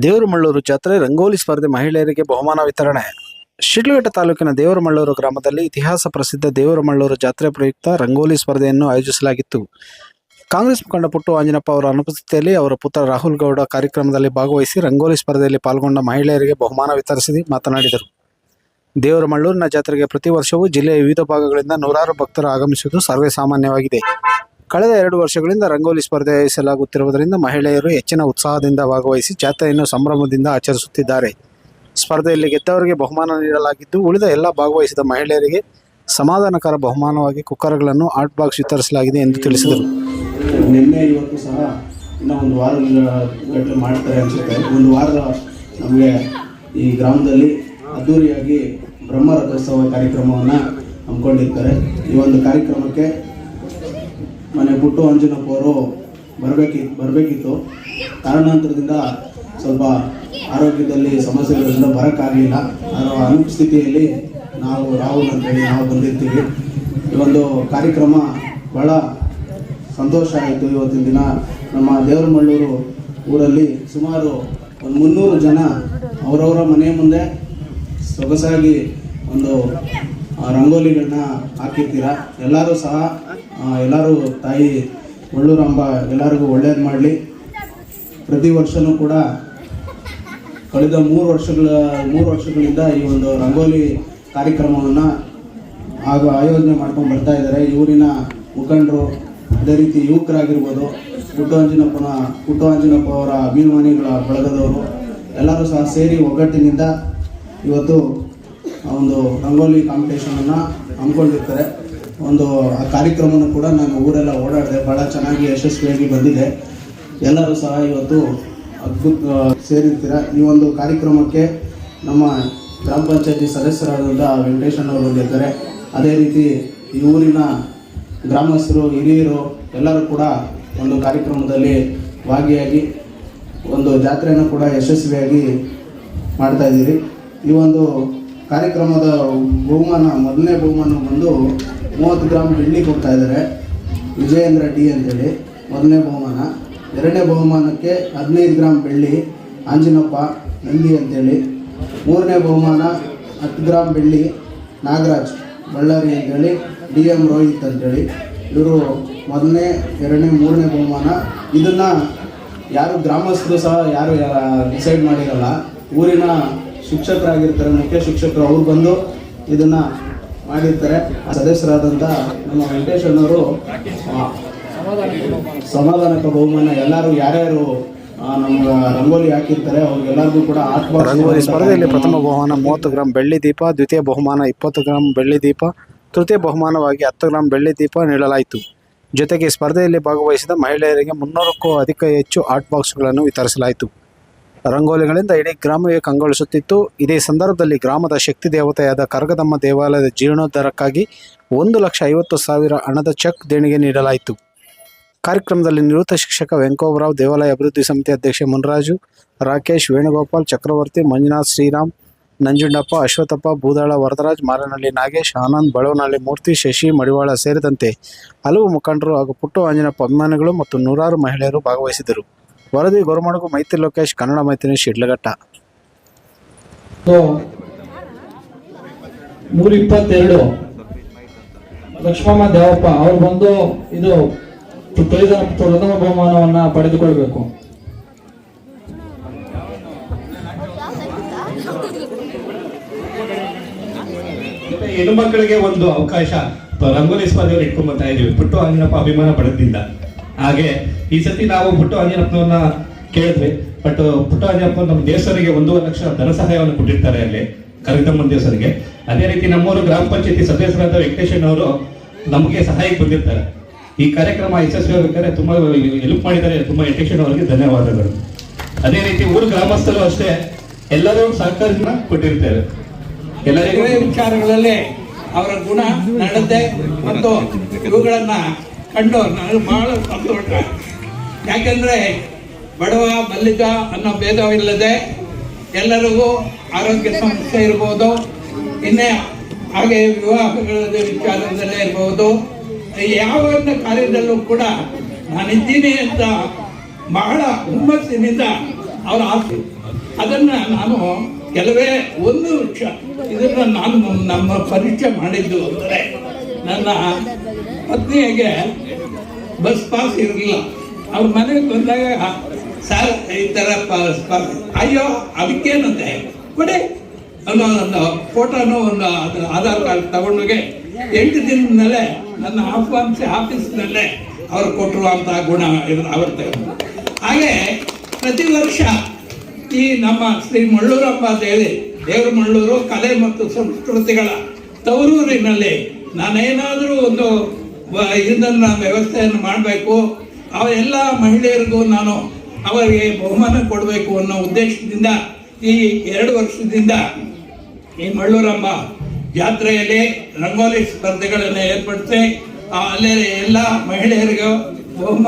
ದೇವರಮಳ್ಳೂರು ಜಾತ್ರೆ ರಂಗೋಲಿ ಸ್ಪರ್ಧೆ ಮಹಿಳೆಯರಿಗೆ ಬಹುಮಾನ ವಿತರಣೆ. ಶಿಡ್ಲಘಟ್ಟ ತಾಲೂಕಿನ ದೇವರಮಳ್ಳೂರು ಗ್ರಾಮದಲ್ಲಿ ಇತಿಹಾಸ ಪ್ರಸಿದ್ಧ ದೇವರಮಳ್ಳೂರು ಜಾತ್ರೆ ಪ್ರಯುಕ್ತ ರಂಗೋಲಿ ಸ್ಪರ್ಧೆಯನ್ನು ಆಯೋಜಿಸಲಾಗಿತ್ತು. ಕಾಂಗ್ರೆಸ್ ಮುಖಂಡ ಪುಟ್ಟು ಆಂಜನಪ್ಪ ಅವರ ಅನುಪಸ್ಥಿತಿಯಲ್ಲಿ ಅವರ ಪುತ್ರ ರಾಹುಲ್ ಗೌಡ ಕಾರ್ಯಕ್ರಮದಲ್ಲಿ ಭಾಗವಹಿಸಿ ರಂಗೋಲಿ ಸ್ಪರ್ಧೆಯಲ್ಲಿ ಪಾಲ್ಗೊಂಡ ಮಹಿಳೆಯರಿಗೆ ಬಹುಮಾನ ವಿತರಿಸಿ ಮಾತನಾಡಿದರು. ದೇವರಮಳ್ಳೂರಿನ ಜಾತ್ರೆಗೆ ಪ್ರತಿ ವರ್ಷವೂ ಜಿಲ್ಲೆಯ ವಿವಿಧ ಭಾಗಗಳಿಂದ ನೂರಾರು ಭಕ್ತರು ಆಗಮಿಸುವುದು ಸರ್ವೇ ಸಾಮಾನ್ಯವಾಗಿದೆ. ಕಳೆದ 2 ವರ್ಷಗಳಿಂದ ರಂಗೋಲಿ ಸ್ಪರ್ಧೆ ಆಯೋಜಿಸಲಾಗುತ್ತಿರುವುದರಿಂದ ಮಹಿಳೆಯರು ಹೆಚ್ಚಿನ ಉತ್ಸಾಹದಿಂದ ಭಾಗವಹಿಸಿ ಜಾತ್ರೆಯನ್ನು ಸಂಭ್ರಮದಿಂದ ಆಚರಿಸುತ್ತಿದ್ದಾರೆ. ಸ್ಪರ್ಧೆಯಲ್ಲಿ ಗೆದ್ದವರಿಗೆ ಬಹುಮಾನ ನೀಡಲಾಗಿದ್ದು, ಉಳಿದ ಎಲ್ಲ ಭಾಗವಹಿಸಿದ ಮಹಿಳೆಯರಿಗೆ ಸಮಾಧಾನಕರ ಬಹುಮಾನವಾಗಿ ಕುಕ್ಕರ್ಗಳನ್ನು ಹಾಟ್ ಬಾಕ್ಸ್ ವಿತರಿಸಲಾಗಿದೆ ಎಂದು ತಿಳಿಸಿದರು. ನಿನ್ನೆ ಇವತ್ತು ಸಹ ಇನ್ನೂ ಒಂದು ವಾರಗಟ್ಟಲೆ ಮಾಡ್ತಾರೆ ಅನಿಸುತ್ತೆ. ಒಂದು ವಾರದ ನಮಗೆ ಈ ಗ್ರಾಮದಲ್ಲಿ ಅದ್ದೂರಿಯಾಗಿ ಬ್ರಹ್ಮರಥೋತ್ಸವ ಕಾರ್ಯಕ್ರಮವನ್ನು ಹಮ್ಮಿಕೊಂಡಿರ್ತಾರೆ. ಈ ಒಂದು ಕಾರ್ಯಕ್ರಮಕ್ಕೆ ಮನೆ ಪುಟ್ಟು ಆಂಜನಪ್ಪ ಅವರು ಬರಬೇಕಿತ್ತು. ಕಾರಣಾಂತರದಿಂದ ಸ್ವಲ್ಪ ಆರೋಗ್ಯದಲ್ಲಿ ಸಮಸ್ಯೆಗಳಿಂದ ಬರೋಕ್ಕಾಗಲಿಲ್ಲ. ಅದರ ಅನುಪಸ್ಥಿತಿಯಲ್ಲಿ ನಾವು ರಾಹುಲ್ ಅಂತೇಳಿ ನಾವು ಬಂದಿರ್ತೀವಿ. ಈ ಒಂದು ಕಾರ್ಯಕ್ರಮ ಭಾಳ ಸಂತೋಷ ಆಯಿತು. ಇವತ್ತಿನ ದಿನ ನಮ್ಮ ದೇವರಮಳ್ಳೂರು ಊರಲ್ಲಿ ಸುಮಾರು ಒಂದು 300 ಜನ ಅವರವರ ಮನೆ ಮುಂದೆ ಸೊಗಸಾಗಿ ಒಂದು ರಂಗೋಲಿಗಳನ್ನ ಹಾಕಿರ್ತೀರ. ಎಲ್ಲರೂ ಸಹ ಎಲ್ಲರೂ ತಾಯಿ ಮಳ್ಳೂರಾಂಬ ಎಲ್ಲರಿಗೂ ಒಳ್ಳೇದು ಮಾಡಲಿ. ಪ್ರತಿ ವರ್ಷವೂ ಕೂಡ ಕಳೆದ 3 ವರ್ಷಗಳಿಂದ ಈ ಒಂದು ರಂಗೋಲಿ ಕಾರ್ಯಕ್ರಮವನ್ನು ಆಯೋಜನೆ ಮಾಡ್ಕೊಂಡು ಬರ್ತಾ ಇದ್ದಾರೆ. ಊರಿನ ಮುಖಂಡರು, ಅದೇ ರೀತಿ ಯುವಕರಾಗಿರ್ಬೋದು, ಪುಟ್ಟು ಆಂಜನಪ್ಪ ಅವರ ಅಭಿಮಾನಿಗಳ ಬಳಗದವರು ಎಲ್ಲರೂ ಸಹ ಸೇರಿ ಒಗ್ಗಟ್ಟಿನಿಂದ ಇವತ್ತು ಒಂದು ರಂಗೋಲಿ ಕಾಂಪಿಟೇಷನನ್ನು ಹಮ್ಮಿಕೊಂಡಿರ್ತಾರೆ. ಒಂದು ಆ ಕಾರ್ಯಕ್ರಮವನ್ನು ಕೂಡ ನಾನು ಊರೆಲ್ಲ ಓಡಾಡಿದೆ. ಭಾಳ ಚೆನ್ನಾಗಿ ಯಶಸ್ವಿಯಾಗಿ ಬಂದಿದೆ. ಎಲ್ಲರೂ ಸಹ ಇವತ್ತು ಅದ್ಭುತ ಸೇರಿರ್ತೀರ. ಈ ಒಂದು ಕಾರ್ಯಕ್ರಮಕ್ಕೆ ನಮ್ಮ ಗ್ರಾಮ ಪಂಚಾಯತಿ ಸದಸ್ಯರಾದಂಥ ವೆಂಕಟೇಶಣ್ಣವರು ಬಂದಿರ್ತಾರೆ. ಅದೇ ರೀತಿ ಈ ಊರಿನ ಗ್ರಾಮಸ್ಥರು, ಹಿರಿಯರು ಎಲ್ಲರೂ ಕೂಡ ಒಂದು ಕಾರ್ಯಕ್ರಮದಲ್ಲಿ ಭಾಗಿಯಾಗಿ ಒಂದು ಜಾತ್ರೆಯನ್ನು ಕೂಡ ಯಶಸ್ವಿಯಾಗಿ ಮಾಡ್ತಾಯಿದ್ದೀರಿ. ಈ ಒಂದು ಕಾರ್ಯಕ್ರಮದ ಮೊದಲನೇ ಬಹುಮಾನ ಬಂದು 30 ಗ್ರಾಮ್ ಬೆಳ್ಳಿ ಕೊಡ್ತಾ ಇದ್ದಾರೆ. ವಿಜಯೇಂದ್ರ ಡಿ ಅಂತೇಳಿ ಮೊದಲನೇ ಬಹುಮಾನ. 2ನೇ ಬಹುಮಾನಕ್ಕೆ 15 ಗ್ರಾಮ್ ಬೆಳ್ಳಿ ಆಂಜನಪ್ಪ ನಂದಿ ಅಂತೇಳಿ. 3ನೇ ಬಹುಮಾನ 10 ಗ್ರಾಮ್ ಬೆಳ್ಳಿ ನಾಗರಾಜ್ ಬಳ್ಳಾರಿ ಅಂತೇಳಿ, DM ರೋಹಿತ್ ಅಂತೇಳಿ. ಇವರು 1ನೇ, 2ನೇ, 3ನೇ ಬಹುಮಾನ. ಇದನ್ನು ಯಾರು ಗ್ರಾಮಸ್ಥರು ಸಹ ಯಾರು ಡಿಸೈಡ್ ಮಾಡಿರಲ್ಲ. ಊರಿನ ಶಿಕ್ಷಕರಾಗಿರ್ತಾರೆ, ಮುಖ್ಯ ಶಿಕ್ಷಕರು, ಅವ್ರು ಬಂದು ಇದನ್ನು ಮಾಡಿರ್ತಾರೆ. ಸದಸ್ಯರಾದಂಥ ನಮ್ಮ ವೆಂಕಟೇಶಣ್ಣವರು ಸಮಾಧಾನಕ ಬಹುಮಾನ ಎಲ್ಲರೂ ಯಾರ್ಯಾರು ನಮ್ಮ ರಂಗೋಲಿ ಹಾಕಿರ್ತಾರೆ ಅವ್ರಿಗೆಲ್ಲರಿಗೂ ಕೂಡ ರಂಗೋಲಿ ಸ್ಪರ್ಧೆಯಲ್ಲಿ ಪ್ರಥಮ ಬಹುಮಾನ 30 ಗ್ರಾಂ ಬೆಳ್ಳಿ ದೀಪ, ದ್ವಿತೀಯ ಬಹುಮಾನ 20 ಗ್ರಾಂ ಬೆಳ್ಳಿ ದೀಪ, ತೃತೀಯ ಬಹುಮಾನವಾಗಿ 10 ಗ್ರಾಂ ಬೆಳ್ಳಿ ದೀಪ ನೀಡಲಾಯಿತು. ಜೊತೆಗೆ ಸ್ಪರ್ಧೆಯಲ್ಲಿ ಭಾಗವಹಿಸಿದ ಮಹಿಳೆಯರಿಗೆ 300ಕ್ಕೂ ಹೆಚ್ಚು ಹಾಟ್ ಬಾಕ್ಸ್ಗಳನ್ನು ವಿತರಿಸಲಾಯಿತು. ರಂಗೋಲಿಗಳಿಂದ ಇಡೀ ಗ್ರಾಮವೇ ಕಂಗೊಳಿಸುತ್ತಿತ್ತು. ಇದೇ ಸಂದರ್ಭದಲ್ಲಿ ಗ್ರಾಮದ ಶಕ್ತಿ ದೇವತೆಯಾದ ಕರಗದಮ್ಮ ದೇವಾಲಯದ ಜೀರ್ಣೋದ್ಧಾರಕ್ಕಾಗಿ 1,50,000 ಹಣದ ಚೆಕ್ ದೇಣಿಗೆ ನೀಡಲಾಯಿತು. ಕಾರ್ಯಕ್ರಮದಲ್ಲಿ ನಿವೃತ್ತ ಶಿಕ್ಷಕ ವೆಂಕೋಬರಾವ್, ದೇವಾಲಯ ಅಭಿವೃದ್ಧಿ ಸಮಿತಿ ಅಧ್ಯಕ್ಷ ಮುನ್ರಾಜು, ರಾಕೇಶ್, ವೇಣುಗೋಪಾಲ್, ಚಕ್ರವರ್ತಿ, ಮಂಜುನಾಥ್, ಶ್ರೀರಾಮ್, ನಂಜುಂಡಪ್ಪ, ಅಶ್ವಥಪ್ಪ, ಬೂದಾಳ ವರದರಾಜ್, ಮಾರನಹಳ್ಳಿ ನಾಗೇಶ್, ಆನಂದ್, ಬಳವನಹಳ್ಳಿ ಮೂರ್ತಿ, ಶಶಿ, ಮಡಿವಾಳ ಸೇರಿದಂತೆ ಹಲವು ಮುಖಂಡರು ಹಾಗೂ ಪುಟ್ಟು ಆಂಜನಪ್ಪ ಅಭಿಮಾನಿಗಳು ಮತ್ತು ನೂರಾರು ಮಹಿಳೆಯರು ಭಾಗವಹಿಸಿದರು. ವರದಿ ಗೋರಮಡಗು, ಮೈತ್ರಿ ಲೋಕೇಶ್, ಕನ್ನಡ ಮೈತ್ರಿ, ಶಿಡ್ಲಘಟ್ಟ. 122 ಲಕ್ಷ್ಮಮ್ಮ ದೇವಪ್ಪ ಅವರು ಬಂದು ಇದು ಪ್ರಥಮ ಬಹುಮಾನವನ್ನ ಪಡೆದುಕೊಳ್ಬೇಕು. ಹೆಣ್ಣು ಮಕ್ಕಳಿಗೆ ಒಂದು ಅವಕಾಶ ರಂಗೋಲಿ ಸ್ಪರ್ಧೆಯಲ್ಲಿ ಇಟ್ಕೊಂಡ್ ಬರ್ತಾ ಇದೀವಿ ಪುಟ್ಟು ಆಂಜನಪ್ಪ ಅಭಿಮಾನ ಪಡೆದಿಂದ. ಹಾಗೆ ಈ ಸತಿ ನಾವು ಪುಟ್ಟು ಆಂಜನಪ್ಪನವ್ರನ್ನ ಕೇಳಿದ್ವಿ. ಬಟ್ ಪುಟ್ಟು ಆಂಜನಪ್ಪ ನಮ್ಮ ದೇವಸ್ಥಾನಿಗೆ 1.5 ಲಕ್ಷ ಧನ ಸಹಾಯವನ್ನು ಕೊಟ್ಟಿರ್ತಾರೆ ಅಲ್ಲಿ ಕರಗದಮ್ಮನ ದೇವಸ್ಥಾನಿಗೆ. ಅದೇ ರೀತಿ ನಮ್ಮೂರು ಗ್ರಾಮ ಪಂಚಾಯತಿ ಸದಸ್ಯರಾದ ವೆಂಕಟೇಶಣ್ಣವರು ನಮಗೆ ಸಹಾಯಕ್ಕೆ ಬಂದಿರ್ತಾರೆ. ಈ ಕಾರ್ಯಕ್ರಮ ಯಶಸ್ವಿಯಾಗಬೇಕಾದ್ರೆ ತುಂಬಾ ಹೆಲ್ಪ್ ಮಾಡಿದ್ದಾರೆ. ತುಂಬಾ ವೆಂಕಟೇಶಣ್ಣವರಿಗೆ ಧನ್ಯವಾದಗಳು. ಅದೇ ರೀತಿ ಊರು ಗ್ರಾಮಸ್ಥರು ಅಷ್ಟೇ ಎಲ್ಲರೂ ಸಹಕಾರನ ಕೊಟ್ಟಿರ್ತಾರೆ. ಎಲ್ಲರಿಗೂ ವಿಚಾರಗಳಲ್ಲಿ ಅವರ ಗುಣ, ನಡತೆ ಮತ್ತು ಇವುಗಳನ್ನ ಕಂಡು ನನಗೆ ಬಹಳ ಸಂತೋಷ. ಯಾಕೆಂದರೆ ಬಡವ ಮಲ್ಲಿಕ ಅನ್ನೋ ಭೇದವಿಲ್ಲದೆ ಎಲ್ಲರಿಗೂ ಆರೋಗ್ಯ ಸಮಸ್ಯೆ ಇರ್ಬೋದು, ಇನ್ನೇ ಹಾಗೆ ವಿವಾಹಗಳ ವಿಚಾರದಲ್ಲೇ ಇರ್ಬೋದು, ಯಾವ ಕಾರ್ಯದಲ್ಲೂ ಕೂಡ ನಾನಿದ್ದೀನಿ ಅಂತ ಬಹಳ ಹುಮ್ಮಸ್ಸಿನಿಂದ ಅವರ ಅದನ್ನು ನಾನು ಕೆಲವೇ ಒಂದು ವಿಷಯ ಇದನ್ನು ನಾನು ನಮ್ಮ ಪರಿಚಯ ಮಾಡಿದ್ದು ಅಂದರೆ ನನ್ನ ಪತ್ನಿಗೆ ಬಸ್ ಪಾಸ್ ಇರಲಿಲ್ಲ. ಅವ್ರ ಮನೆಗೆ ಬಂದಾಗ ಸರ್ ಈ ಥರ ಪಾಸ್ ಅಯ್ಯೋ ಅದಕ್ಕೇನಂತೆ ಕೊಡಿ ಅನ್ನೋ ಒಂದು ಫೋಟೋನು ಒಂದು ಆಧಾರ್ ಕಾರ್ಡ್ ತಗೊಂಡೋಗಿ 8 ದಿನದಲ್ಲೇ ನನ್ನ ಆಹ್ವಾನಿಸಿ ಆಫೀಸ್ನಲ್ಲೇ ಅವ್ರು ಕೊಟ್ಟಿರುವಂಥ ಗುಣ ಅವ್ರು ತಗೊಂಡು. ಹಾಗೆ ಪ್ರತಿ ವರ್ಷ ಈ ನಮ್ಮ ಶ್ರೀ ಮಳ್ಳೂರಪ್ಪ ದೇವರ ಮಳ್ಳೂರು ಕಲೆ ಮತ್ತು ಸಂಸ್ಕೃತಿಗಳ ತವರೂರಿನಲ್ಲಿ ನಾನೇನಾದರೂ ಒಂದು ಇದನ್ನು ವ್ಯವಸ್ಥೆಯನ್ನು ಮಾಡಬೇಕು, ಎಲ್ಲ ಮಹಿಳೆಯರಿಗೂ ನಾನು ಅವರಿಗೆ ಬಹುಮಾನ ಕೊಡಬೇಕು ಅನ್ನೋ ಉದ್ದೇಶದಿಂದ ಈ 2 ವರ್ಷದಿಂದ ಈ ಮಳ್ಳೂರಮ್ಮ ಜಾತ್ರೆಯಲ್ಲಿ ರಂಗೋಲಿ ಸ್ಪರ್ಧೆಗಳನ್ನು ಏರ್ಪಡಿಸಿ ಅಲ್ಲೇ ಎಲ್ಲ ಮಹಿಳೆಯರಿಗೂ ಬಹುಮಾನ